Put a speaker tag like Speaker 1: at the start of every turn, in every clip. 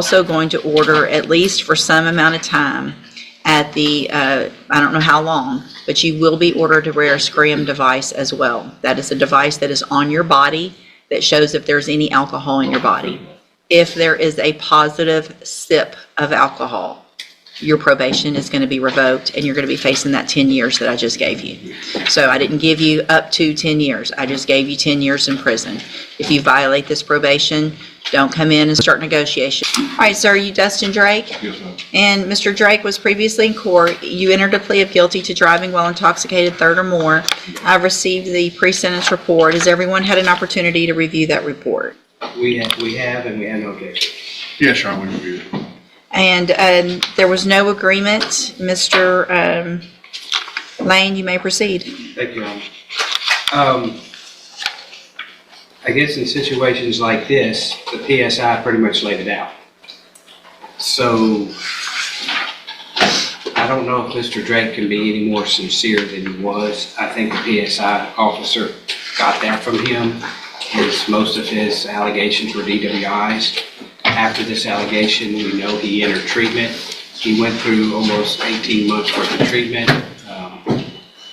Speaker 1: Also going to order, at least for some amount of time, at the, I don't know how long, but you will be ordered to wear a scram device as well. That is a device that is on your body that shows if there's any alcohol in your body. If there is a positive sip of alcohol, your probation is going to be revoked and you're going to be facing that 10 years that I just gave you. So I didn't give you up to 10 years. I just gave you 10 years in prison. If you violate this probation, don't come in and start negotiation. All right, sir, you Dustin Drake?
Speaker 2: Yes, ma'am.
Speaker 1: And Mr. Drake was previously in court. You entered a plea of guilty to driving while intoxicated, third or more. I've received the pre-sentence report. Has everyone had an opportunity to review that report?
Speaker 3: We have, and we have no objection.
Speaker 2: Yes, Your Honor, we reviewed it.
Speaker 1: And there was no agreement. Mr. Lane, you may proceed.
Speaker 3: Thank you, Your Honor. I guess in situations like this, the PSI pretty much laid it out. So I don't know if Mr. Drake can be any more sincere than he was. I think the PSI officer got that from him. Most of his allegations were DWIs. After this allegation, we know he entered treatment. He went through almost 18 months worth of treatment.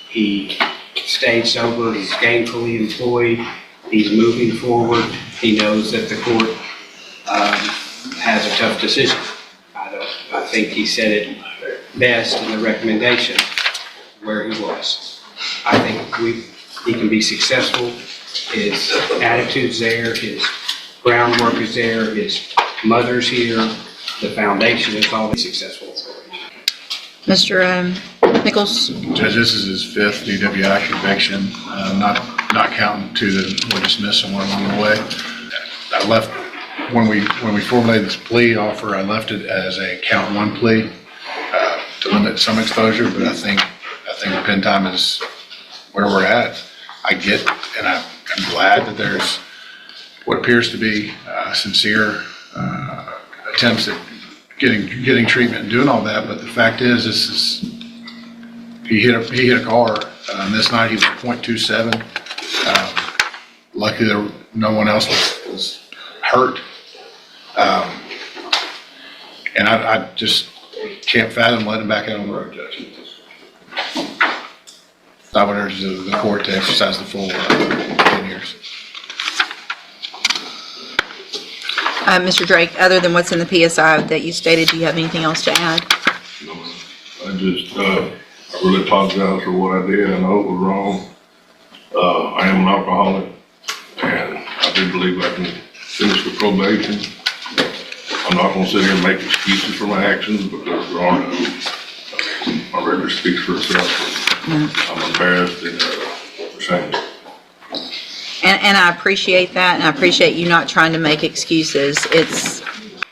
Speaker 3: He stayed sober. He's gainfully employed. He's moving forward. He knows that the court has a tough decision. I think he said it best in the recommendation where he was. I think he can be successful. His attitude's there. His groundwork is there. His mother's here. The foundation is all successful.
Speaker 1: Mr. Nichols?
Speaker 2: Judge, this is his fifth DWI conviction, not counting two that were dismissed somewhere along the way. I left, when we formulated this plea offer, I left it as a count one plea to limit some exposure, but I think the pen time is where we're at. I get, and I'm glad that there's what appears to be sincere attempts at getting treatment and doing all that, but the fact is, he hit a car. This night he was 0.27. Luckily, no one else was hurt. And I just can't fathom letting him back out on the road, Judge. I would urge the court to exercise the full 10 years.
Speaker 1: Mr. Drake, other than what's in the PSI that you stated, do you have anything else to add?
Speaker 4: No, I just, I really apologize for what I did. I know it was wrong. I am an alcoholic, and I do believe I can finish the probation. I'm not gonna sit here and make excuses for my actions because there are none. My record speaks for itself. I'm embarrassed and ashamed.
Speaker 1: And I appreciate that, and I appreciate you not trying to make excuses.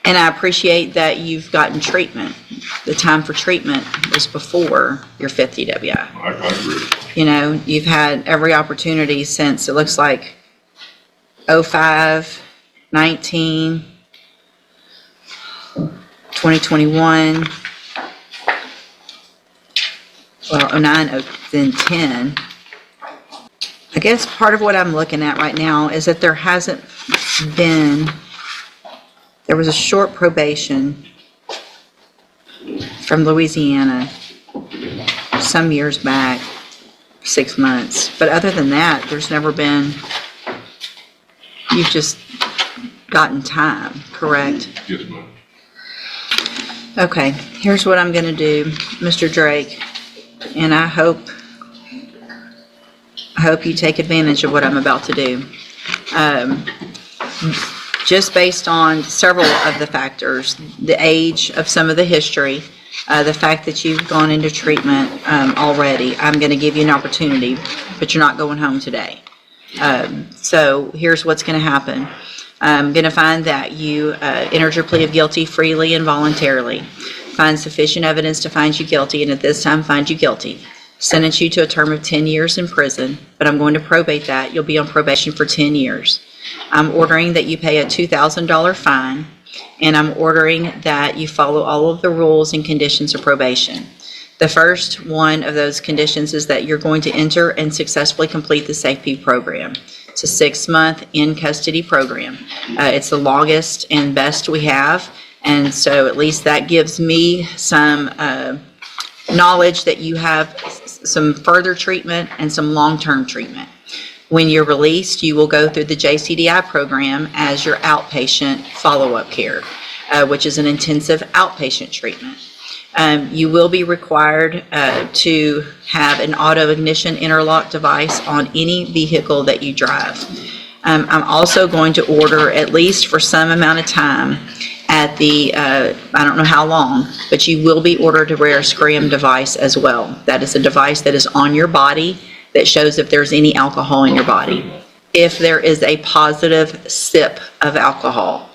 Speaker 1: And I appreciate that you've gotten treatment. The time for treatment was before your fifth DWI.
Speaker 4: I agree.
Speaker 1: You know, you've had every opportunity since, it looks like, 05, 19, 2021, well, 09, then 10. I guess part of what I'm looking at right now is that there was a short probation from Louisiana some years back, 6 months. But other than that, there's never been, you've just gotten time, correct?
Speaker 4: Yes, ma'am.
Speaker 1: Okay, here's what I'm gonna do, Mr. Drake, and I hope you take advantage of what I'm about to do. Just based on several of the factors, the age of some of the history, the fact that you've gone into treatment already, I'm going to give you an opportunity, but you're not going home today. So here's what's going to happen. I'm going to find that you entered your plea of guilty freely and voluntarily, find sufficient evidence to find you guilty, and at this time find you guilty. Sentence you to a term of 10 years in prison, but I'm going to probate that. You'll be on probation for 10 years. I'm ordering that you pay a $2,000 fine, and I'm ordering that you follow all of the rules and conditions of probation. The first one of those conditions is that you're going to enter and successfully complete the SafeP program. It's a 6-month in-custody program. It's the longest and best we have, And so at least that gives me some knowledge that you have some further treatment and some long-term treatment. When you're released, you will go through the JCDI program as your outpatient follow-up care, which is an intensive outpatient treatment. You will be required to have an auto ignition interlock device on any vehicle that you drive. I'm also going to order, at least for some amount of time, at the, I don't know how long, but you will be ordered to wear a scram device as well. That is a device that is on your body that shows if there's any alcohol in your body. If there is a positive sip of alcohol,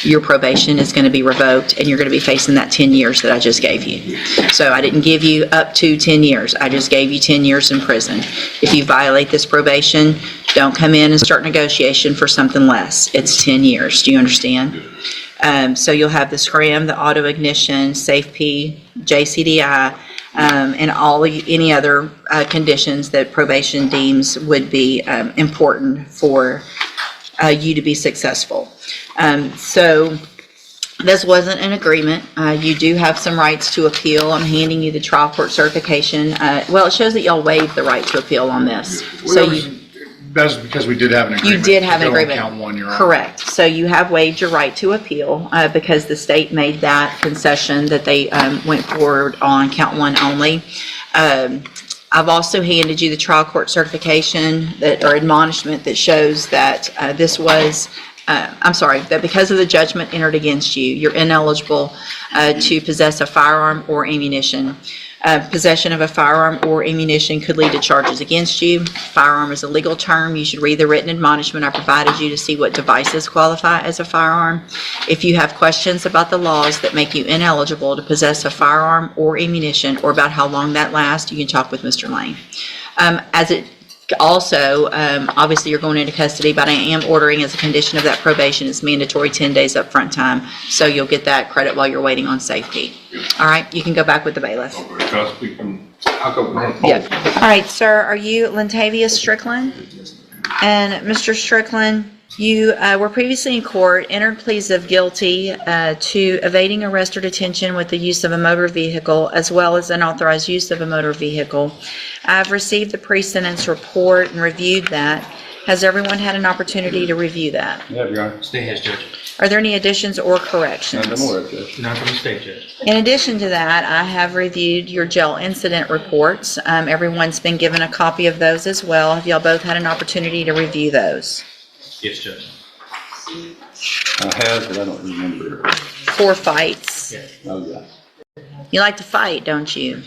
Speaker 1: your probation is going to be revoked and you're going to be facing that 10 years that I just gave you. So I didn't give you up to 10 years. I just gave you 10 years in prison. If you violate this probation, don't come in and start negotiation for something less. It's 10 years. Do you understand? So you'll have the scram, the auto ignition, SafeP, JCDI, and any other conditions that probation deems would be important for you to be successful. So this wasn't an agreement. You do have some rights to appeal. I'm handing you the trial court certification. Well, it shows that y'all waived the right to appeal on this. So
Speaker 2: That's because we did have an agreement.
Speaker 1: you did have an
Speaker 2: to go on
Speaker 1: agreement.
Speaker 2: Count one, Your Honor.
Speaker 1: Correct. So you have waived your right to appeal because the state made that concession that they went forward on count one only. I've also handed you the trial court certification or admonishment that shows that that because of the judgment entered against you, you're ineligible to possess a firearm or ammunition. Possession of a firearm or ammunition could lead to charges against you. Firearm is a legal term. You should read the written admonishment I provided you to see what devices qualify as a firearm. If you have questions about the laws that make you ineligible to possess a firearm or ammunition, or about how long that lasts, you can talk with Mr. Lane. Also, obviously you're going into custody, but I am ordering as a condition of that probation, it's mandatory 10 days upfront time, so you'll get that credit while you're waiting on safety. All right, you can go back with the bailiff.
Speaker 4: I'll go run.
Speaker 1: Yeah. All right, sir, are you Lentavius Strickland? And Mr. Strickland, you were previously in court, entered pleas of guilty to evading arrest or detention with the use of a motor vehicle, as well as unauthorized use of a motor vehicle. I've received the pre-sentence report and reviewed that. Has everyone had an opportunity to review that?
Speaker 5: Yeah, Your Honor.
Speaker 6: Stay has, Judge.
Speaker 1: Are there any additions or corrections?
Speaker 5: None more, Judge.
Speaker 6: Not from the state, Judge.
Speaker 1: In addition to that, I have reviewed your jail incident reports. Everyone's been given a copy of those as well. Have y'all both had an opportunity to review those?
Speaker 6: Yes, Judge.
Speaker 5: I have, but I don't remember.
Speaker 1: 4 fights.
Speaker 6: Yeah.
Speaker 5: Oh, yeah.
Speaker 1: You like to fight, don't you?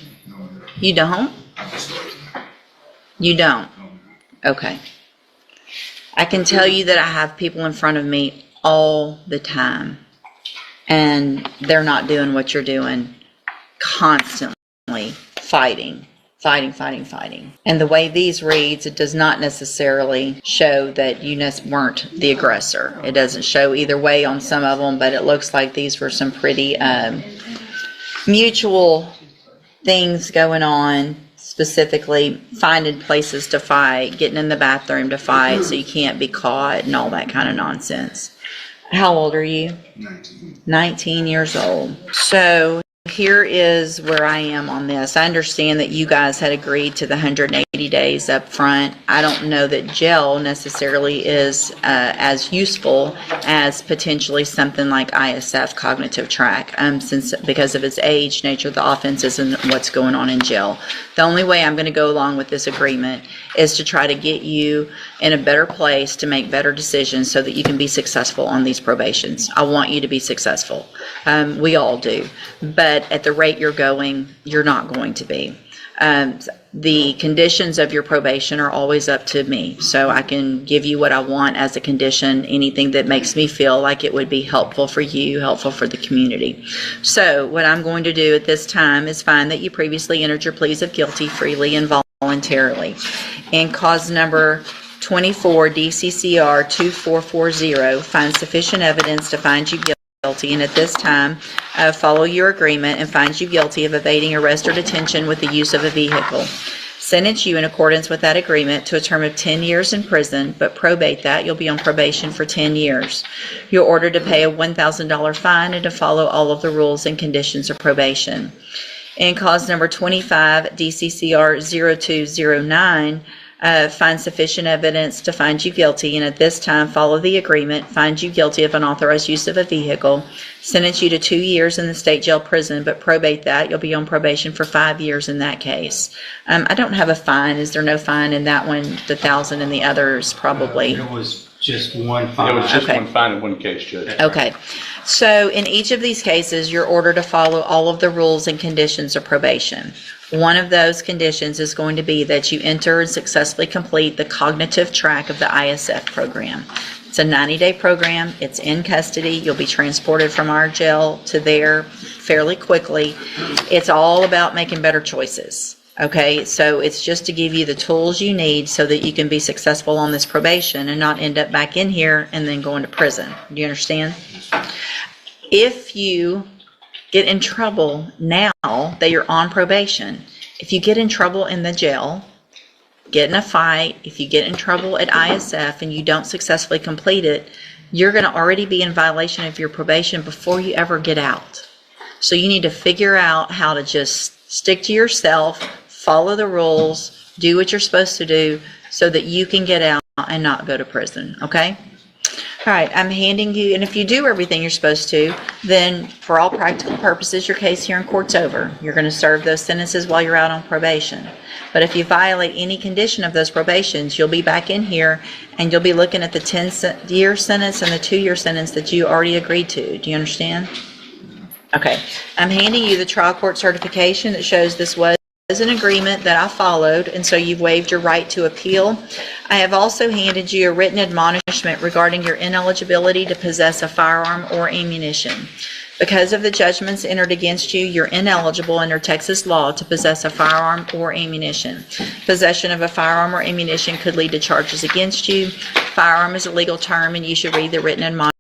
Speaker 1: You don't? You don't? Okay. I can tell you that I have people in front of me all the time, and they're not doing what you're doing. Constantly fighting. And the way these reads, it does not necessarily show that you weren't the aggressor. It doesn't show either way on some of them, but it looks like these were some pretty mutual things going on, specifically finding places to fight, getting in the bathroom to fight so you can't be caught and all that kind of nonsense. How old are you? 19 years old. So here is where I am on this. I understand that you guys had agreed to the 180 days up front. I don't know that jail necessarily is as useful as potentially something like ISF, cognitive track, because of its age, nature of the offenses, and what's going on in jail. The only way I'm going to go along with this agreement is to try to get you in a better place to make better decisions so that you can be successful on these probations. I want you to be successful. We all do. But at the rate you're going, you're not going to be. The conditions of your probation are always up to me, so I can give you what I want as a condition, anything that makes me feel like it would be helpful for you, helpful for the community. So what I'm going to do at this time is find that you previously entered your pleas of guilty freely and voluntarily. And cause number 24 DCCR 2440, find sufficient evidence to find you guilty, and at this time follow your agreement and find you guilty of evading arrest or detention with the use of a vehicle. sentence you in accordance with that agreement to a term of 10 years in prison, but probate that. You'll be on probation for 10 years. You're ordered to pay a $1,000 fine and to follow all of the rules and conditions of probation. In cause number 25, DCCR 0209, find sufficient evidence to find you guilty, and at this time follow the agreement, find you guilty of unauthorized use of a vehicle, sentence you to 2 years in the state jail prison, but probate that. You'll be on probation for 5 years in that case. I don't have a fine. Is there no fine in that one? The 1,000 and the others probably.
Speaker 6: There was just one fine.
Speaker 5: It was just
Speaker 1: Okay.
Speaker 5: one fine in one case, Judge.
Speaker 1: Okay, so in each of these cases, you're ordered to follow all of the rules and conditions of probation. One of those conditions is going to be that you enter and successfully complete the cognitive track of the ISF program. It's a 90-day program. It's in custody. You'll be transported from our jail to there fairly quickly. It's all about making better choices. Okay, so it's just to give you the tools you need so that you can be successful on this probation and not end up back in here and then going to prison. Do you understand? If you get in trouble now that you're on probation, if you get in trouble in the jail, get in a fight, if you get in trouble at ISF and you don't successfully complete it, you're going to already be in violation of your probation before you ever get out. So you need to figure out how to just stick to yourself, follow the rules, do what you're supposed to do so that you can get out and not go to prison, okay? All right, I'm handing you, and if you do everything you're supposed to, then for all practical purposes, your case here in court's over. You're going to serve those sentences while you're out on probation. But if you violate any condition of those probations, you'll be back in here and you'll be looking at the 10-year sentence and the 2-year sentence that you already agreed to. Do you understand? Okay, I'm handing you the trial court certification that shows this was an agreement that I followed, and so you've waived your right to appeal. I have also handed you a written admonishment regarding your ineligibility to possess a firearm or ammunition. Because of the judgments entered against you, you're ineligible under Texas law to possess a firearm or ammunition. Possession of a firearm or ammunition could lead to charges against you. Firearm is a legal term, and you should read the written admonishment